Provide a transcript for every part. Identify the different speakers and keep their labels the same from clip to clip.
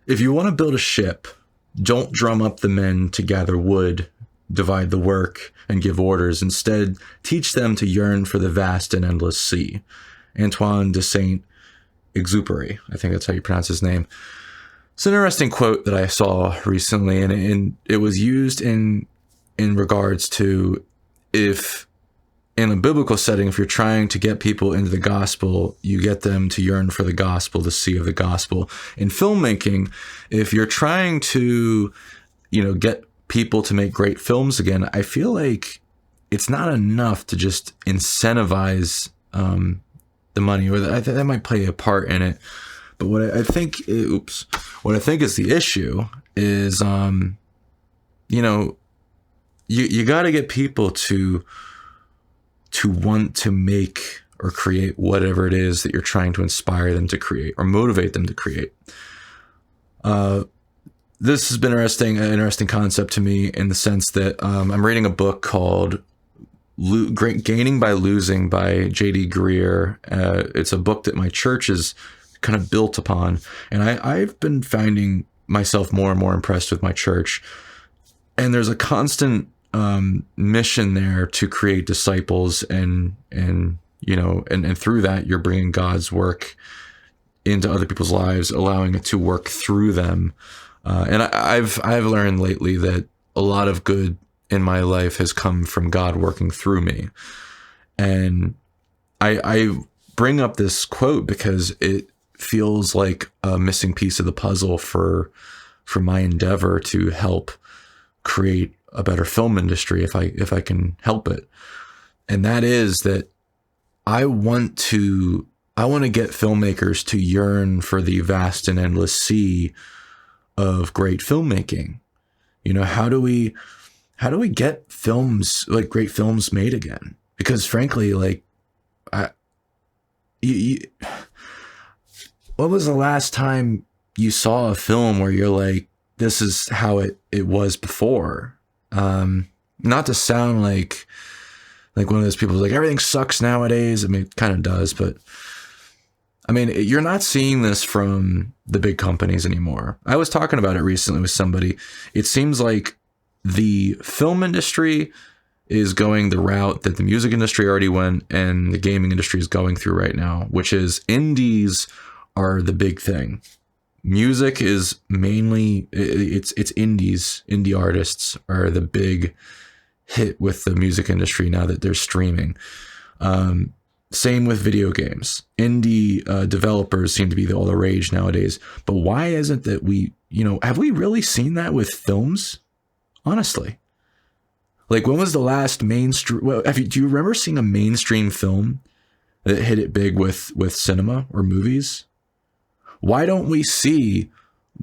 Speaker 1: if you want to build a ship, don't drum up the men to gather wood, divide the work, and give orders. Instead, teach them to yearn for the vast and endless sea. Antoine de Saint-Exupéry, I think that's how you pronounce his name. It's an interesting quote that I saw recently, and it was used in regards to, if in a biblical setting, if you're trying to get people into the gospel, you get them to yearn for the gospel, the sea of the gospel. In filmmaking, if you're trying to, get people to make great films again, I feel like it's not enough to just incentivize the money, or that might play a part in it. But what I think is the issue is, you got to get people to want to make or create whatever it is that you're trying to inspire them to create or motivate them to create. This has been an interesting concept to me, in the sense that I'm reading a book called Gaining by Losing by J.D. Greer. It's a book that my church is kind of built upon, and I've been finding myself more and more impressed with my church. And there's a constant mission there to create disciples, and through that you're bringing God's work into other people's lives, allowing it to work through them. And I've learned lately that a lot of good in my life has come from God working through me. And I bring up this quote because it feels like a missing piece of the puzzle for my endeavor to help create a better film industry, if I can help it. And that is that I want to get filmmakers to yearn for the vast and endless sea of great filmmaking. How do we get films, like great films, made again? Because frankly, like, when was the last time you saw a film where you're like, this is how it was before? Not to sound like one of those people who's like, everything sucks nowadays. I mean, it kind of does, but I mean, you're not seeing this from the big companies anymore. I was talking about it recently with somebody. It seems like the film industry is going the route that the music industry already went, and the gaming industry is going through right now, which is indies are the big thing. Music is mainly, it's indies. Indie artists are the big hit with the music industry now that they're streaming. Same with video games. Indie developers seem to be all the rage nowadays. But why isn't that have we really seen that with films? Honestly. Like, when was the last mainstream, do you remember seeing a mainstream film that hit it big with cinema or movies? Why don't we see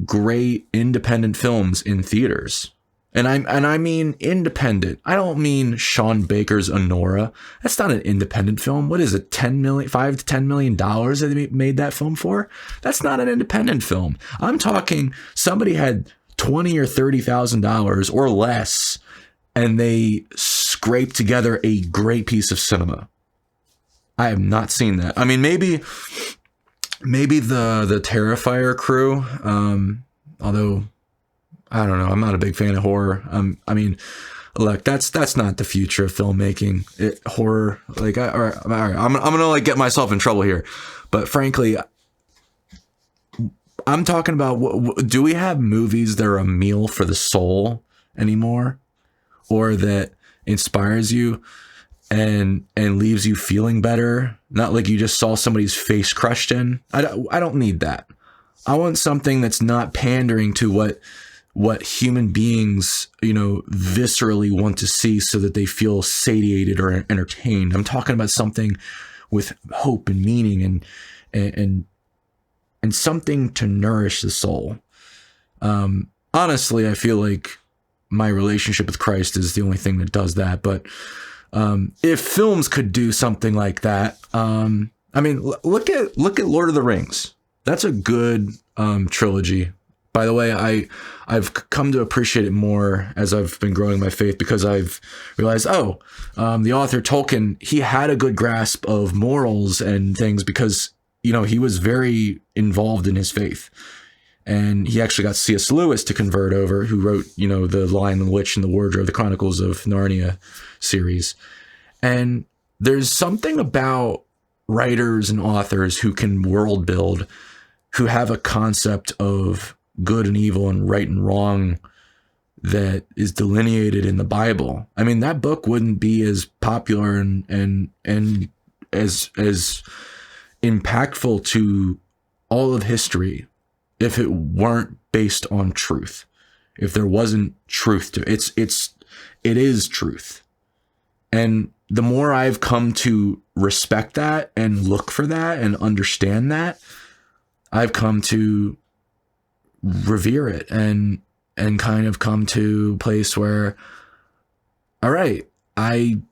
Speaker 1: great independent films in theaters? And I mean independent. I don't mean Sean Baker's Honora. That's not an independent film. What is it? $5 to $10 million that they made that film for? That's not an independent film. I'm talking somebody had $20,000 or $30,000 or less, and they scraped together a great piece of cinema. I have not seen that. I mean, maybe the Terrifier crew, although I don't know, I'm not a big fan of horror. I mean, look, that's not the future of filmmaking. Horror, like, all right, I'm gonna like get myself in trouble here, but frankly, I'm talking about, do we have movies that are a meal for the soul anymore, or that inspires you and leaves you feeling better? Not like you just saw somebody's face crushed in. I don't need that. I want something that's not pandering to what human beings, viscerally want to see so that they feel satiated or entertained. I'm talking about something with hope and meaning and something to nourish the soul. Honestly, I feel like my relationship with Christ is the only thing that does that. But if films could do something like that, I mean, look at Lord of the Rings. That's a good trilogy. By the way, I've come to appreciate it more as I've been growing my faith, because I've realized, the author Tolkien, he had a good grasp of morals and things because, he was very involved in his faith. And he actually got C.S. Lewis to convert over, who wrote, the Lion and the Witch and the Wardrobe, the Chronicles of Narnia series. And there's something about writers and authors who can world build, who have a concept of good and evil and right and wrong that is delineated in the Bible. I mean, that book wouldn't be as popular and as impactful to all of history if it weren't based on truth. If there wasn't truth to it. It is truth. And the more I've come to respect that and look for that and understand that, I've come to revere it and kind of come to a place where, all right, I'm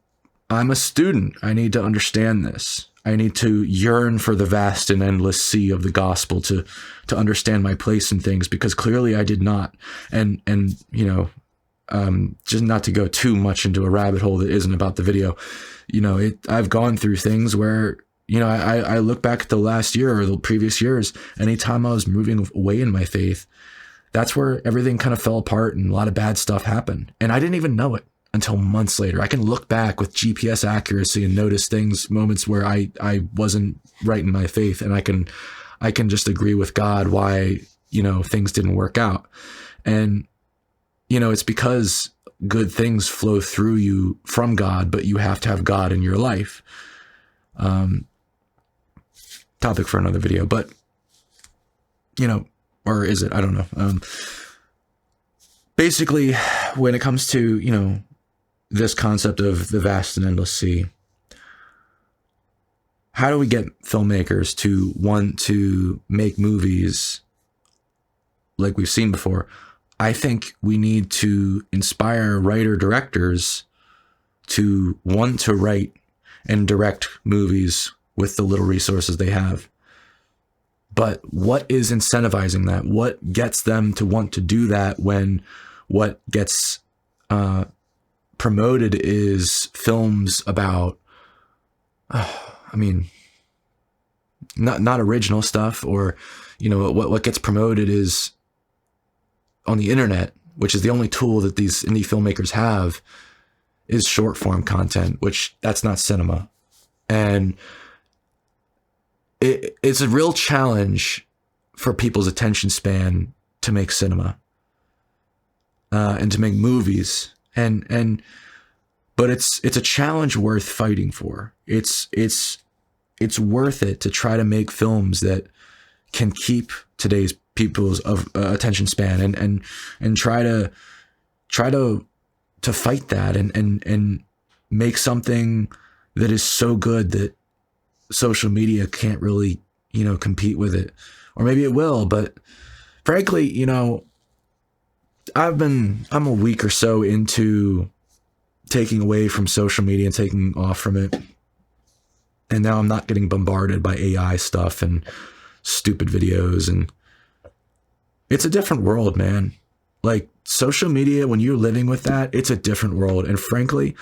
Speaker 1: a student. I need to understand this. I need to yearn for the vast and endless sea of the gospel to understand my place in things, because clearly I did not. And just not to go too much into a rabbit hole that isn't about the video, I've gone through things where, I look back at the last year or the previous years, anytime I was moving away in my faith, that's where everything kind of fell apart and a lot of bad stuff happened. And I didn't even know it until months later. I can look back with GPS accuracy and notice moments where I wasn't right in my faith. And I can just agree with God why, things didn't work out. And, it's because good things flow through you from God, but you have to have God in your life. Topic for another video, but, or is it? I don't know. Basically, when it comes to, this concept of the vast and endless sea, how do we get filmmakers to want to make movies like we've seen before? I think we need to inspire writer-directors to want to write and direct movies with the little resources they have. But what is incentivizing that? What gets them to want to do that when what gets promoted is films about, not original stuff, or, what gets promoted is on the internet, which is the only tool that these indie filmmakers have, is short form content, which that's not cinema. And it's a real challenge for people's attention span to make cinema and to make movies. But it's a challenge worth fighting for. It's worth it to try to make films that can keep today's people's attention span and try to fight that and make something that is so good that social media can't really, compete with it. Or maybe it will, but frankly, I'm a week or so into taking away from social media and taking off from it. And now I'm not getting bombarded by AI stuff and stupid videos. And it's a different world, man. Like, social media, when you're living with that, it's a different world. And frankly,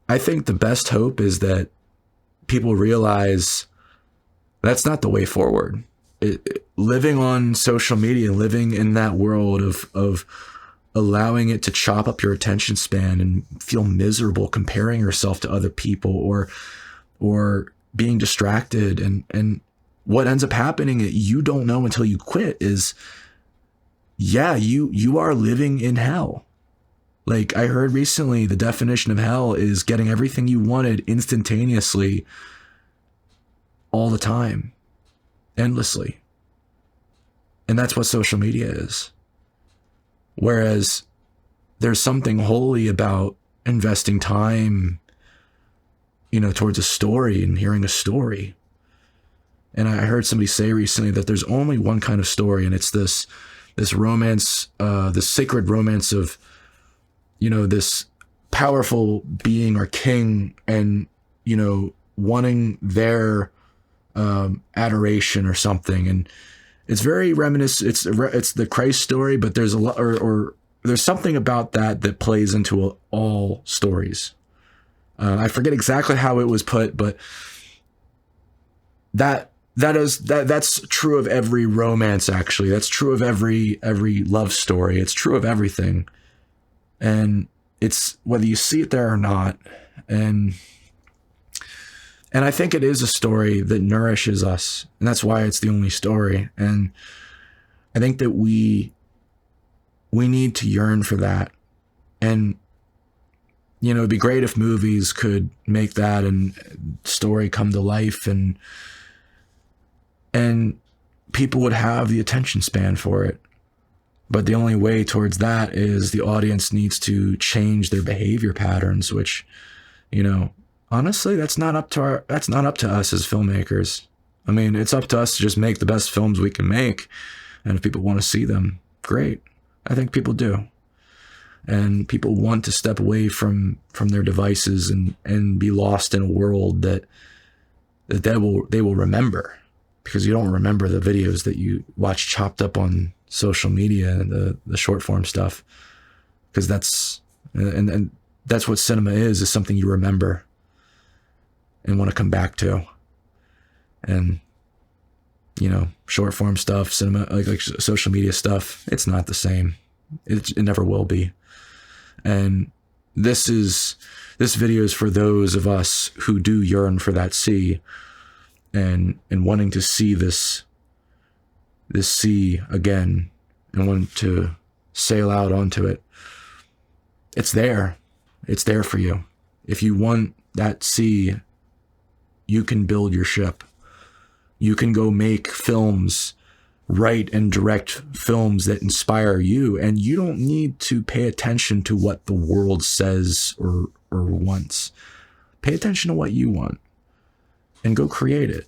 Speaker 1: I think the best hope is that people realize that's not the way forward. Living on social media, living in that world of allowing it to chop up your attention span and feel miserable comparing yourself to other people or being distracted. And what ends up happening that you don't know until you quit is, you are living in hell. Like, I heard recently the definition of hell is getting everything you wanted instantaneously all the time, endlessly. And that's what social media is. Whereas there's something holy about investing time, towards a story and hearing a story. And I heard somebody say recently that there's only one kind of story, and it's this romance, this sacred romance of, this powerful being or king and, wanting their adoration or something. And it's very reminiscent. It's the Christ story, but there's a lot, or there's something about that plays into all stories. I forget exactly how it was put, but that that's true of every romance, actually. That's true of every love story. It's true of everything. And it's whether you see it there or not. And I think it is a story that nourishes us. And that's why it's the only story. And I think that we need to yearn for that. And it'd be great if movies could make that and story come to life, and people would have the attention span for it. But the only way towards that is the audience needs to change their behavior patterns, which, honestly, that's not up to us as filmmakers. I mean, it's up to us to just make the best films we can make. And if people want to see them, great. I think people do. And people want to step away from their devices and be lost in a world that they will remember, because you don't remember the videos that you watch chopped up on social media and the short form stuff, because that's what cinema is something you remember and want to come back to. And short form stuff, cinema, like social media stuff, it's not the same. It never will be. And this video is for those of us who do yearn for that sea, and wanting to see this sea again, and want to sail out onto it. It's there for you. If you want that sea, you can build your ship. You can go make films, write and direct films that inspire you, and you don't need to pay attention to what the world says or wants. Pay attention to what you want and go create it,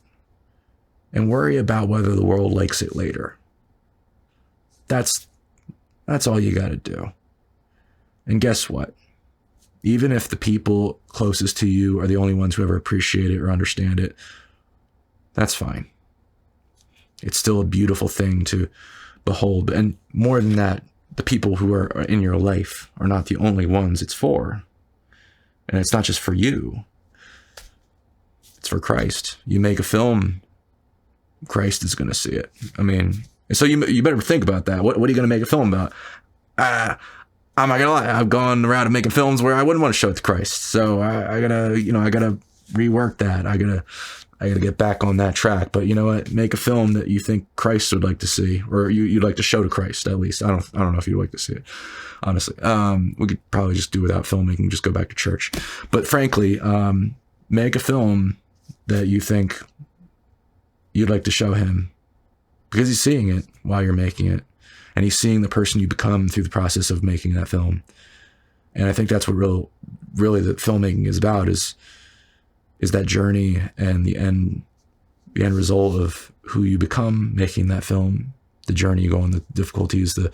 Speaker 1: and worry about whether the world likes it later. That's all you got to do. And guess what? Even if the people closest to you are the only ones who ever appreciate it or understand it, that's fine. It's still a beautiful thing to behold. And more than that, the people who are in your life are not the only ones it's for. And it's not just for you. It's for Christ. You make a film, Christ is going to see it. I mean, so you better think about that. What are you going to make a film about? I'm not going to lie. I've gone around making films where I wouldn't want to show it to Christ. So I gotta rework that. I gotta get back on that track. But you know what? Make a film that you think Christ would like to see, or you'd like to show to Christ, at least. I don't know if you'd like to see it, honestly. We could probably just do without filmmaking, just go back to church. But frankly, make a film that you think you'd like to show him, because he's seeing it while you're making it, and he's seeing the person you become through the process of making that film. And I think that's what really the filmmaking is about, is that journey and the end result of who you become making that film, the journey you go on, the difficulties, the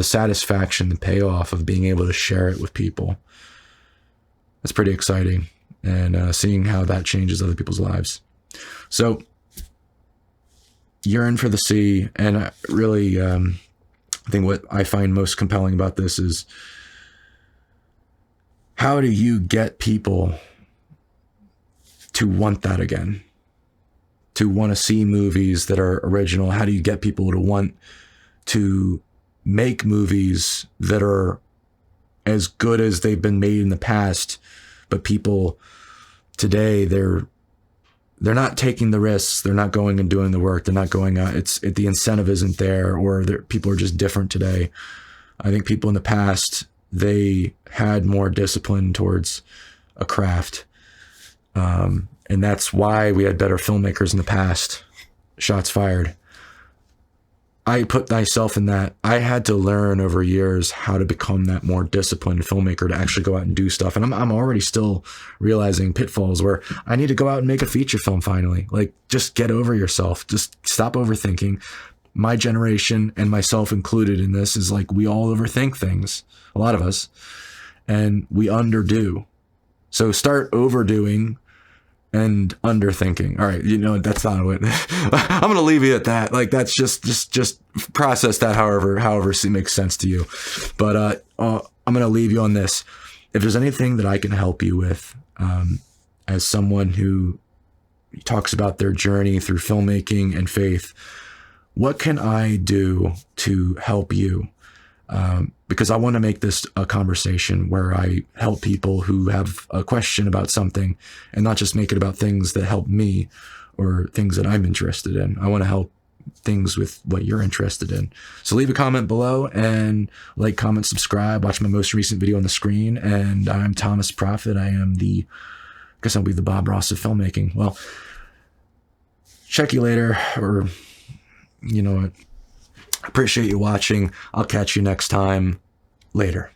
Speaker 1: satisfaction, the payoff of being able to share it with people. That's pretty exciting, and seeing how that changes other people's lives. So yearn for the sea. And I really, I think what I find most compelling about this is, how do you get people to want that again? To want to see movies that are original? How do you get people to want to make movies that are as good as they've been made in the past, but people today, they're not taking the risks. They're not going and doing the work. They're not going out. The incentive isn't there, or people are just different today. I think people in the past, they had more discipline towards a craft. And that's why we had better filmmakers in the past. Shots fired. I put myself in that. I had to learn over years how to become that more disciplined filmmaker, to actually go out and do stuff. And I'm already still realizing pitfalls where I need to go out and make a feature film finally. Like, just get over yourself. Just stop overthinking. My generation, and myself included in this, is like, we all overthink things. A lot of us. And we underdo. So start overdoing and underthinking. All right, that's not what I'm going to leave you at that. Like, that's just process that however it makes sense to you. But I'm going to leave you on this. If there's anything that I can help you with, as someone who talks about their journey through filmmaking and faith. What can I do to help you? Because I want to make this a conversation where I help people who have a question about something and not just make it about things that help me or things that I'm interested in. I want to help things with what you're interested in. So leave a comment below and like, comment, subscribe, watch my most recent video on the screen. And I'm Thomas Prophet. I guess I'll be the Bob Ross of filmmaking. Well, check you later, or you know what? Appreciate you watching. I'll catch you next time. Later.